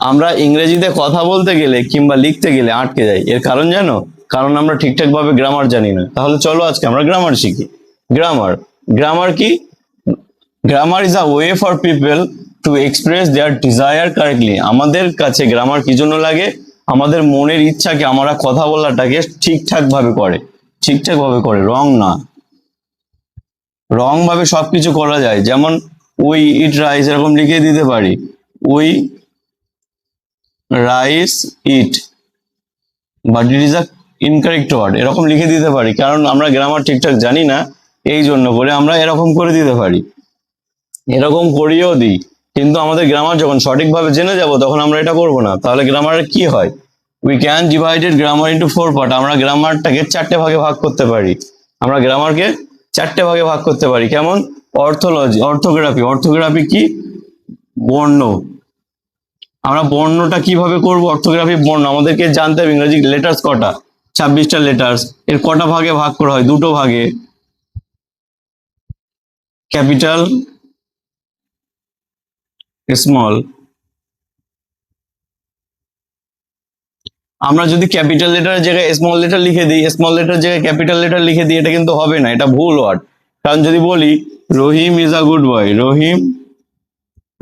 আমরা ইংরেজিতে কথা বলতে গেলে কিংবা লিখতে গেলে আটকে যাই। এর কারণ জানো? কারণ আমরা ঠিকঠাক ভাবে গ্রামার জানি না। তাহলে চলো আজকে আমরা গ্রামার শিখি। গ্রামার গ্রামার কি? Grammar is a way for people to express their desire correctly. আমাদের কাছে গ্রামার কি জন্য লাগে? আমাদের মনের ইচ্ছাকে আমরা কথা বলাটাকে ঠিকঠাক ভাবে করে, ঠিকঠাক ভাবে করে, রং না। রং ভাবে সবকিছু করা যায়। যেমন উই ইট রাইস এরকম লিখে দিতে পারি, we rise it, but it is a incorrect word এরকম লিখে দিতে পারি। কারণ আমরা গ্রামার ঠিকঠাক জানি না, এই জন্য করে আমরা এরকম করে দিতে পারি, এরকম করিয়েও দিই। কিন্তু আমাদের গ্রামার যখন সঠিকভাবে জেনে যাব তখন আমরা এটা করব না। তাহলে গ্রামারের কি হয়? We can divided grammar into 4 part. আমরা গ্রামারটাকে 4টে ভাগে ভাগ করতে পারি। আমরা গ্রামারকে 4টে ভাগে ভাগ করতে পারি। কেমন? অর্থোলজি, অর্থোগ্রাফি। অর্থোগ্রাফি কি? বর্ণ। আমরা বর্ণটা কিভাবে করব? অর্থোগ্রাফি বর্ণ আমাদেরকে জানতে হবে। ইংরেজি লেটার্স কটা? 26টা লেটার্স। এর কটা ভাগে ভাগ করা হয়? 2টো ভাগে, ক্যাপিটাল, স্মল। আমরা যদি ক্যাপিটাল লেটারের জায়গায় স্মল লেটার লিখে দিই, স্মল লেটার জায়গায় ক্যাপিটাল লেটার লিখে দিই, এটা কিন্তু হবে না, এটা ভুল ওয়ার্ড। কারণ যদি বলি রহিম ইজ আ গুড বয়, রহিম,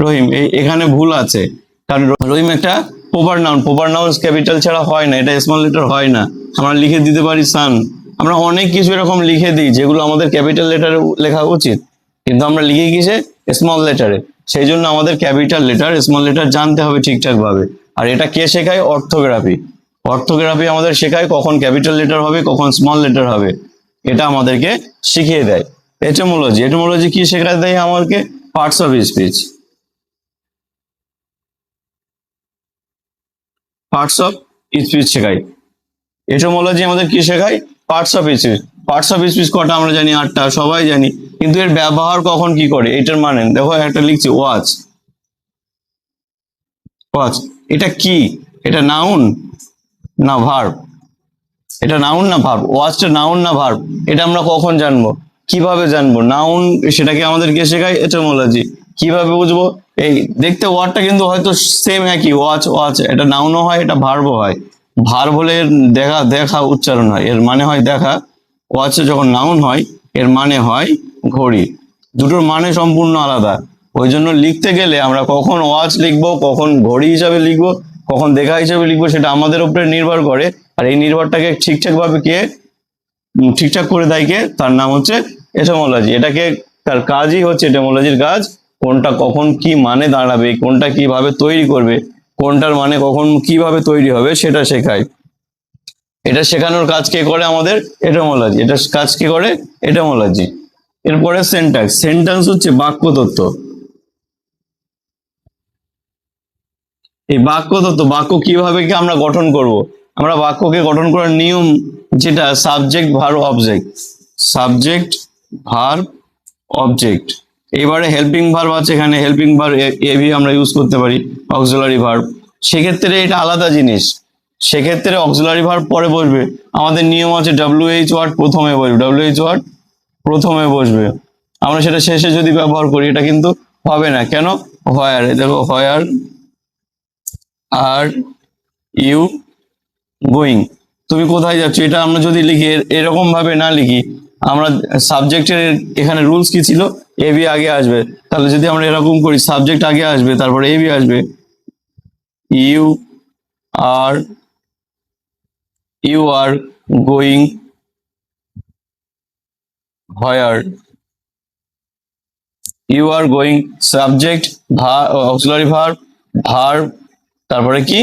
রহিম এখানে ভুল আছে। কারণ রহিম একটা proper noun, proper noun capital ছাড়া হয় না, এটা স্মল লেটার হয় না। আমরা লিখে দিতে পারি সান। আমরা অনেক কিছু এরকম লিখে দিই যেগুলো আমাদের ক্যাপিটাল লেটারে লেখা উচিত, কিন্তু আমরা লিখে কিসে? স্মল লেটারে। সেই জন্য আমাদের ক্যাপিটাল লেটার স্মল লেটার জানতে হবে ঠিকঠাক ভাবে। আর এটা কে শেখায়? অর্থোগ্রাফি। অর্থোগ্রাফি আমাদের শেখায় কখন ক্যাপিটাল লেটার হবে, কখন স্মল লেটার হবে, এটা আমাদেরকে শিখিয়ে দেয়। এটিমোলজি, এটিমোলজি কি শেখায় দেয় আমাদেরকে? Parts of speech, parts of speech শেখায়। এটিমোলজি আমাদের কি শেখায়? Parts of speech. Parts of speech কটা আমরা জানি? 8টা, সবাই জানি। কিন্তু এর ব্যবহার কখন কি করে এটার মানে দেখো, একটা লিখছি ওয়াচ, ওয়াচ এটা কি? এটা নাউন না ভার্ব? এটা নাউন না ভার্ব? ওয়াচটা নাউন না ভার্ব? এটা আমরা কখন জানবো? কিভাবে জানবো? নাউন সেটাকে আমাদেরকে শেখায় এটিমোলজি। কিভাবে বুঝবো? এই দেখতে ওয়ার্ডটা কিন্তু হয়তো সেম একই, ওয়াচ, ওয়াচ এটা নাউনও হয়, এটা ভার্বও হয়। ভার্ব হলে এর দেখা, দেখা উচ্চারণ হয়, এর মানে হয় দেখা। ওয়াচে যখন নাউন হয় এর মানে হয় ঘড়ি। দুটোর মানে সম্পূর্ণ আলাদা। ওই জন্য লিখতে গেলে আমরা কখন ওয়াচ লিখবো, কখন ঘড়ি হিসাবে লিখবো, কখন দেখা হিসাবে লিখবো, সেটা আমাদের উপরে নির্ভর করে। আর এই নির্ভরটাকে ঠিকঠাক ভাবে কে ঠিকঠাক করে দেয়? কে? তার নাম হচ্ছে এটিমোলজি। এটাকে, তার কাজই হচ্ছে, এটিমোলজির কাজ কোনটা কখন কি মানে দাঁড়াবে, কোনটা কিভাবে তৈরি করবে, কোনটার মানে কখন কিভাবে তৈরি হবে সেটা শেখায়। এটা শেখানোর কাজ কে করে? আমাদের এটিমোলজি। এটা কাজ কে করে? এটিমোলজি। এরপরে সেন্টেন্স। সেন্টেন্স হচ্ছে বাক্য তত্ত্ব। এই বাক্য তত্ত্ব, বাক্য কিভাবে কি আমরা গঠন করব? আমরা বাক্যকে গঠন করার নিয়ম যেটা subject verb object, subject verb object. এবারে হেল্পিং ভার্ব আছে, এখানে হেল্পিং ভার্ব এবি আমরা ইউজ করতে পারি, অক্সিলারি ভার্ব। সেক্ষেত্রে এটা আলাদা জিনিস, সেক্ষেত্রে অক্সিলারি ভার্ব পরে বসবে। আমাদের নিয়ম আছে ডব্লিউএইচ ওয়ার্ড প্রথমে বসবে, ডব্লিউএইচ ওয়ার্ড প্রথমে বসবে। আমরা সেটা শেষে যদি ব্যবহার করি এটা কিন্তু হবে না। কেন? হোয়ার, দেখো হোয়ার আর ইউ গোয়িং, তুমি কোথায় যাচ্ছ, এটা আমরা যদি লিখি এরকম ভাবে না লিখি, আমরা সাবজেক্টের এখানে রুলস কি ছিল? এবি আগে আসবে। তাহলে যদি আমরা এরকম করি, সাবজেক্ট আগে আসবে, তারপরে এবি আসবে, you are, you are going where, you are going, subject, auxiliary verb, verb, তারপরে কি?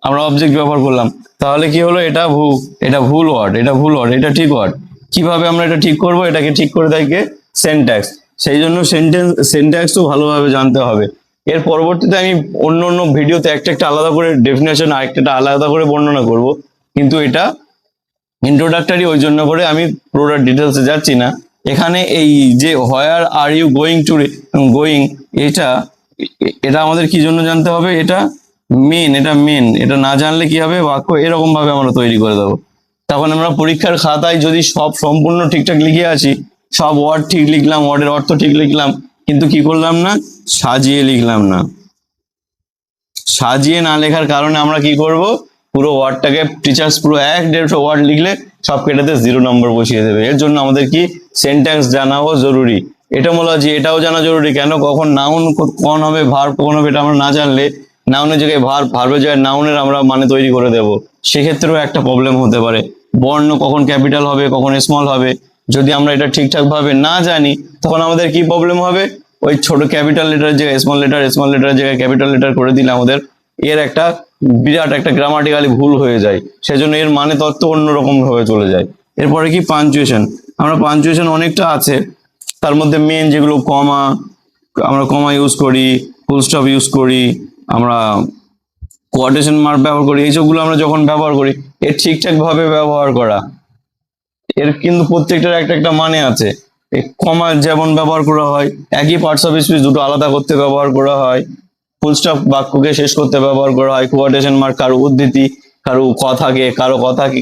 আমরা অবজেক্ট ব্যবহার করলাম। তাহলে কি হলো? এটা এটা ভুল ওয়ার্ড, এটা ভুল ওয়ার্ড, এটা ঠিক ওয়ার্ড। কিভাবে আমরা এটা ঠিক করব? এটাকে ঠিক করে দেয় কে? সেন্ট্যাক্স। সেই জন্য সেন্ট্যাক্সও ভালোভাবে জানতে হবে। এর পরবর্তীতে আমি অন্য অন্য ভিডিওতে একটা একটা আলাদা করে ডেফিনেশন, আরেকটা আলাদা করে বর্ণনা করব। কিন্তু এটা ইন্ট্রোডাক্টরি, ওই জন্য করে আমি পুরোটা ডিটেলসে যাচ্ছি না। এখানে এই যে where are you going to, going, এটা এটা আমাদের কি জন্য জানতে হবে? এটা মেন, এটা মেন। এটা না জানলে কি হবে? বাক্য এরকম ভাবে আমরা তৈরি করে দেবো। তখন আমরা পরীক্ষার খাতায় যদি সব সম্পূর্ণ ঠিকঠাক লিখে আসি, সব ওয়ার্ড ঠিক লিখলাম, ওয়ার্ডের অর্থ ঠিক লিখলাম, কিন্তু কি করলাম না? সাজিয়ে লিখলাম না, সাজিয়ে না লেখার কারণে আমরা কি করব, পুরো ওয়ার্ডটাকে টিচার্স পুরো 1-150 ওয়ার্ড লিখলে সব কেটেতে 0 নম্বর বসিয়ে দেবে। এর জন্য আমাদের কি সেন্টেন্স জানাও জরুরি। এটামোলজি এটাও জানা জরুরি। কেন, কখন নাউন কখন হবে, ভার্ব কখন হবে, এটা আমরা না জানলে নাউনের জায়গায় ভার্ব, ভার্বের জায়গায় নাউনের আমরা মানে তৈরি করে দেব, সেক্ষেত্রেও একটা প্রবলেম হতে পারে। বর্ণ কখন ক্যাপিটাল হবে, কখন স্মল হবে, যদি আমরা এটা ঠিকঠাক ভাবে না জানি, তখন আমাদের কি প্রবলেম হবে, ওই ছোট ক্যাপিটাল লেটারের জায়গায় স্মল লেটারের জায়গায় ক্যাপিটাল লেটার করে দিলে আমাদের এর একটা বিরাট একটা গ্রামাটিক্যালি ভুল হয়ে যায়, সেজন্য এর মানে তত্ত্ব অন্যরকম ভাবে চলে যায়। এরপরে কি পাঞ্চুয়েশন, আমরা পাঞ্চুয়েশন অনেকটা আছে, তার মধ্যে মেন যেগুলো কমা, আমরা কমা ইউজ করি, ফুল স্টপ ইউজ করি, আমরা কোয়াটেশন মার্ক ব্যবহার করি, এইসবগুলো আমরা যখন ব্যবহার করি, এর ঠিকঠাক ভাবে ব্যবহার করা, এর কিন্তু প্রত্যেকটার একটা একটা মানে আছে। এই কমা যেমন ব্যবহার করা হয়, একই পার্টস অফ স্পিচ দুটো আলাদা করতে ব্যবহার করা হয়, ফুল স্টপ বাক্যকে শেষ করতে ব্যবহার করা হয়, কোয়াটেশন মার্ক কারো উদ্ধৃতি, কারো কথাকে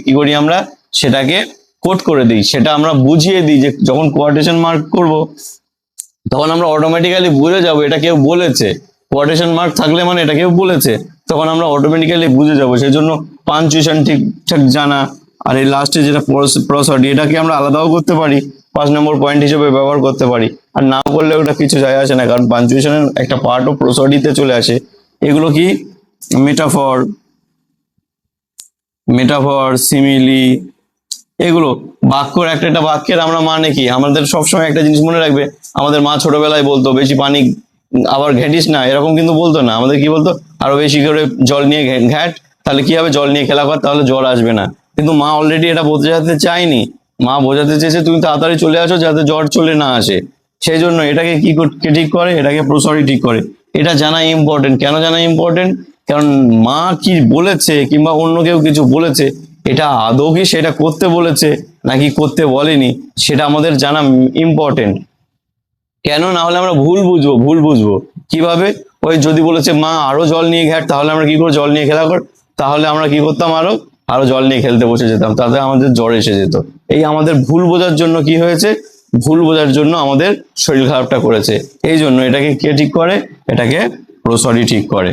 কি করি আমরা, সেটাকে কোট করে দিই, সেটা আমরা বুঝিয়ে দিই যে যখন কোয়াটেশন মার্ক করব তখন আমরা অটোমেটিক্যালি বুঝে যাব এটা কেউ বলেছে। কোয়াটেশন মার্ক থাকলে মানে এটা কেউ বলেছে, তখন আমরা অটোমেটিক্যালি বুঝে যাব। সেই জন্য পাঞ্চুয়েশন ঠিকঠাক জানা, আর এই লাস্টে যেটা প্রসডি, এটাকে আমরা আলাদাও করতে পারি, 5 নম্বর পয়েন্ট হিসেবে ব্যবহার করতে পারি, আর না করলে ওটা কিছু যায় আসে না, কারণ পাঞ্চুয়েশনের একটা পার্টও প্রসডিতে চলে আসে। এগুলো কি মেটাফর, সিমিলি, এগুলো বাক্যর একটা একটা বাক্যের আমরা মানে কি, আমাদের সবসময় একটা জিনিস মনে রাখবে, আমাদের মা ছোটবেলায় বলতো বেশি পানি আবার ঘেঁটিস না, এরকম কিন্তু বলতো না, আমাদের কি বলতো, আরো বেশি করে জল নিয়ে ঘ্যাট, তাহলে কি হবে, জল নিয়ে খেলা কর, তাহলে জ্বর আসবে না। কিন্তু মা অলরেডি এটা বোঝাতে চায়নি, মা বোঝাতে চেয়েছে তুমি তাড়াতাড়ি চলে আসো যাতে জ্বর চলে না আসে। সেই জন্য এটাকে কে ঠিক করে, এটাকে প্রসরি ঠিক করে। এটা জানা ইম্পর্টেন্ট। কেন জানা ইম্পর্টেন্ট, কারণ মা কি বলেছে কিংবা অন্য কেউ কিছু বলেছে, এটা আদৌ কি সেটা করতে বলেছে নাকি করতে বলেনি, সেটা আমাদের জানা ইম্পর্টেন্ট। কেন, না হলে আমরা ভুল বুঝবো কিভাবে, ওই যদি বলেছে মা আরো জল নিয়ে ঘাট, তাহলে আমরা কি করে, জল নিয়ে খেলা কর, তাহলে আমরা কি করতাম, আরো আরো জল নিয়ে খেলতে বসে যেতাম, তাতে আমাদের জ্বর এসে যেত। এই আমাদের ভুল বোঝার জন্য কি হয়েছে, ভুল বোঝার জন্য আমাদের শরীর খারাপটা করেছে। এই জন্য এটাকে কে ঠিক করে, এটাকে প্রসরি ঠিক করে।